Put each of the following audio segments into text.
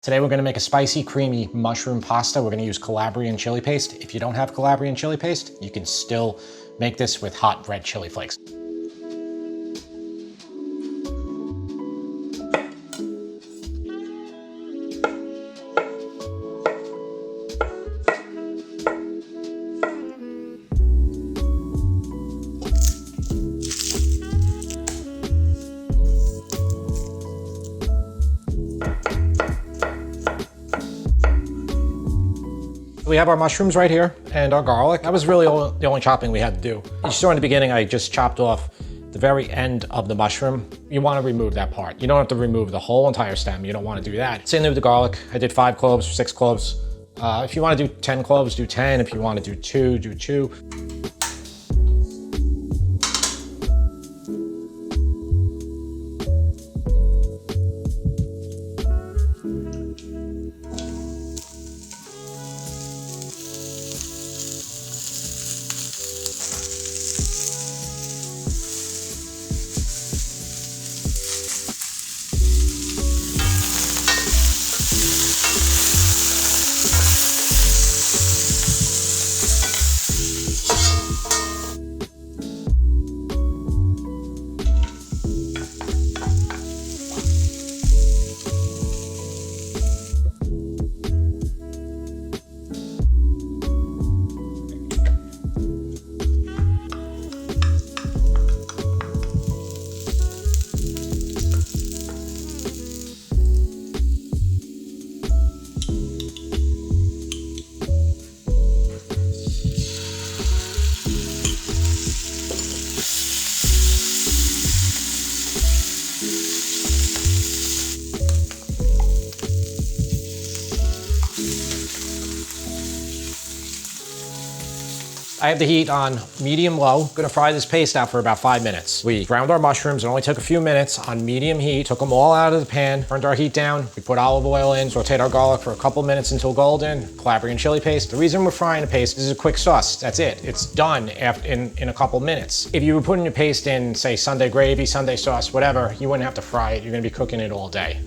Today we're gonna make a spicy, creamy mushroom pasta. We're gonna use Calabrian chili paste. If you don't have Calabrian chili paste, you can still make this with hot red chili flakes. We have our mushrooms right here and our garlic. That was really the only chopping we had to do. You saw in the beginning, I just chopped off the very end of the mushroom. You want to remove that part. You don't have to remove the whole entire stem. You don't want to do that. Same thing with the garlic. I did 5 cloves, 6 cloves. If you want to do 10 cloves, do 10. If you want to do 2, do 2. I have the heat on medium low. I'm gonna fry this paste out for about 5 minutes. We browned our mushrooms. It only took a few minutes on medium heat. Took them all out of the pan, turned our heat down. We put olive oil in, sauteed our garlic for a couple minutes until golden. Calabrian chili paste. The reason we're frying the paste is a quick sauce. That's it. It's done in a couple minutes. If you were putting your paste in, say, Sunday gravy, Sunday sauce, whatever, you wouldn't have to fry it. You're gonna be cooking it all day.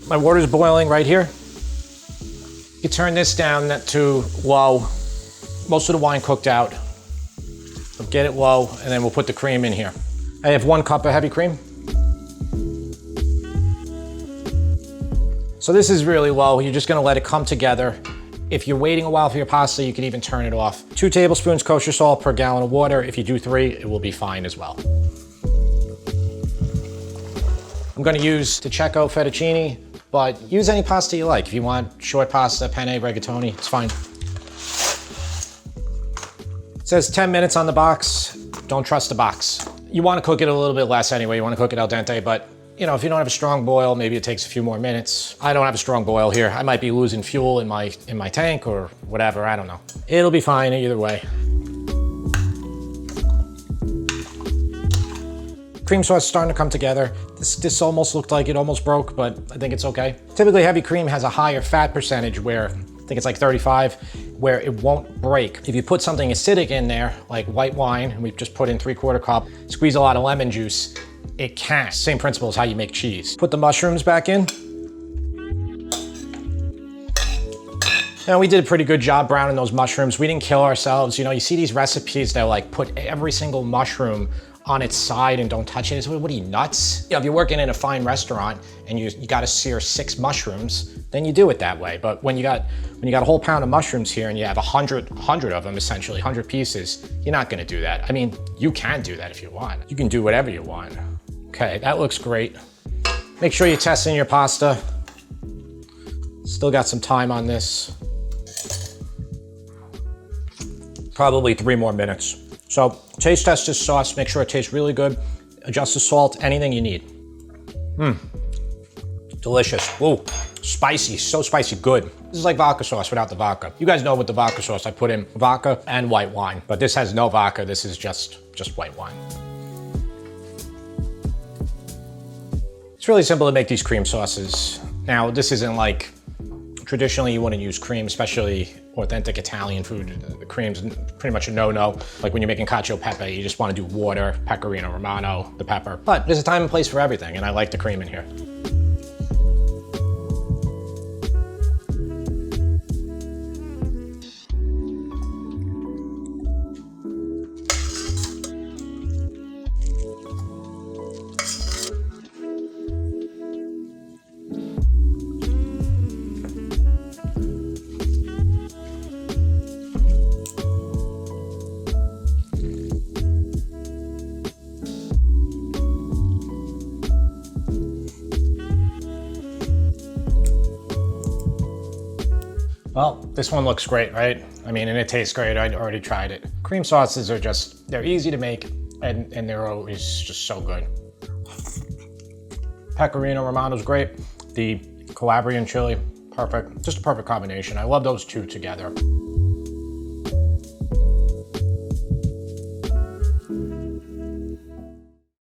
My water's boiling right here. You turn this down to low. Most of the wine cooked out. So get it low, and then we'll put the cream in here. I have 1 cup of heavy cream. So this is really low. You're just gonna let it come together. If you're waiting a while for your pasta, you can even turn it off. 2 tablespoons kosher salt per gallon of water. If you do 3, it will be fine as well. I'm gonna use the CACIO fettuccine, but use any pasta you like. If you want short pasta, penne, rigatoni, it's fine. It says 10 minutes on the box. Don't trust the box. You want to cook it a little bit less anyway. You want to cook it al dente, but you know, if you don't have a strong boil, maybe it takes a few more minutes. I don't have a strong boil here. I might be losing fuel in my tank or whatever, I don't know. It'll be fine either way. Cream sauce is starting to come together. This almost looked like it almost broke, but I think it's okay. Typically heavy cream has a higher fat percentage where, I think it's like 35, where it won't break. If you put something acidic in there, like white wine, and we've just put in 3/4 cup, squeeze a lot of lemon juice, it can. Same principle as how you make cheese. Put the mushrooms back in. Now we did a pretty good job browning those mushrooms. We didn't kill ourselves. You know, you see these recipes that like put every single mushroom on its side and don't touch it. It's, what are you, nuts? You know, if you're working in a fine restaurant and you gotta sear 6 mushrooms, then you do it that way. But when you got a whole pound of mushrooms here and you have 100 of them, essentially 100 pieces, you're not gonna do that. I mean, you can do that if you want. You can do whatever you want. Okay, that looks great. Make sure you're testing your pasta. Still got some time on this. Probably 3 more minutes. So taste test this sauce, make sure it tastes really good. Adjust the salt, anything you need. Delicious. Ooh, spicy, so spicy, good. This is like vodka sauce without the vodka. You guys know with the vodka sauce, I put in vodka and white wine, but this has no vodka, this is just white wine. It's really simple to make these cream sauces. Now, this isn't like, traditionally you wouldn't use cream, especially authentic Italian food. The cream's pretty much a no-no. Like when you're making cacio pepe, you just want to do water, Pecorino Romano, the pepper. But there's a time and place for everything, and I like the cream in here. Well, this one looks great, right? I mean, and it tastes great. I already tried it. Cream sauces are just, they're easy to make and they're always just so good. Pecorino Romano's great. The Calabrian chili, perfect. Just a perfect combination. I love those two together.